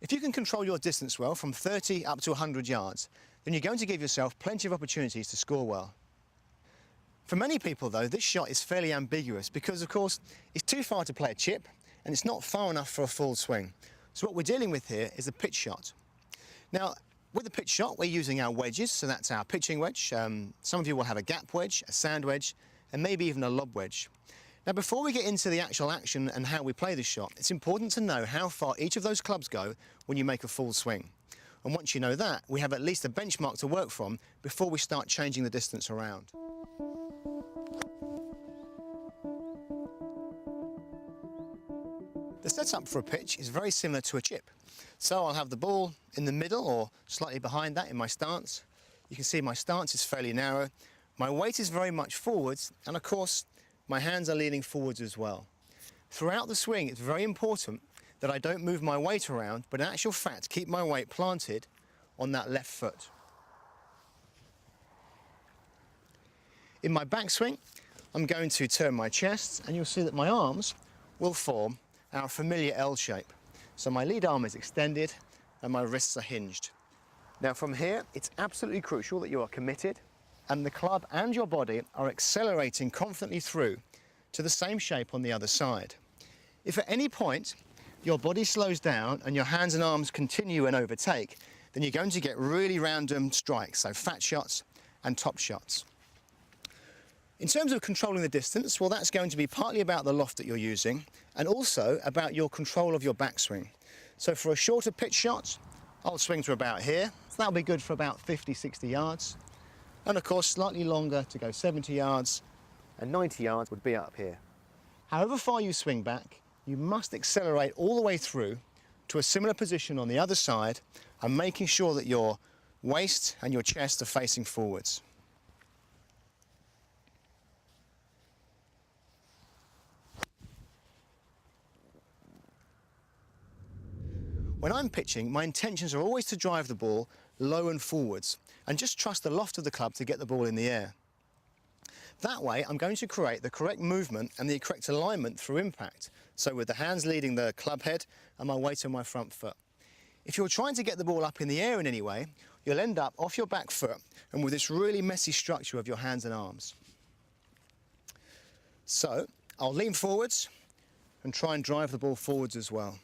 If you can control your distance well from 30 up to 100 yards, then you're going to give yourself plenty of opportunities to score well. For many people though, this shot is fairly ambiguous because of course it's too far to play a chip and it's not far enough for a full swing. So what we're dealing with here is a pitch shot. Now with the pitch shot we're using our wedges, so that's our pitching wedge. Some of you will have a gap wedge, a sand wedge and maybe even a lob wedge. Now before we get into the actual action and how we play this shot, it's important to know how far each of those clubs go when you make a full swing. And once you know that, we have at least a benchmark to work from before we start changing the distance around. The setup for a pitch is very similar to a chip. So I'll have the ball in the middle or slightly behind that in my stance. You can see my stance is fairly narrow. My weight is very much forwards and of course my hands are leaning forwards as well. Throughout the swing it's very important that I don't move my weight around but in actual fact keep my weight planted on that left foot. In my backswing I'm going to turn my chest and you'll see that my arms will form our familiar L shape. So my lead arm is extended and my wrists are hinged. Now from here it's absolutely crucial that you are committed and the club and your body are accelerating confidently through to the same shape on the other side. If at any point your body slows down and your hands and arms continue and overtake, then you're going to get really random strikes, so fat shots and top shots. In terms of controlling the distance, well that's going to be partly about the loft that you're using and also about your control of your backswing. So for a shorter pitch shot, I'll swing to about here, so that'll be good for about 50, 60 yards. And of course slightly longer to go 70 yards and 90 yards would be up here. However far you swing back, you must accelerate all the way through to a similar position on the other side and making sure that your waist and your chest are facing forwards. When I'm pitching, my intentions are always to drive the ball low and forwards and just trust the loft of the club to get the ball in the air. That way I'm going to create the correct movement and the correct alignment through impact, so with the hands leading the club head and my weight on my front foot. If you're trying to get the ball up in the air in any way, you'll end up off your back foot and with this really messy structure of your hands and arms. So I'll lean forwards and try and drive the ball forwards as well.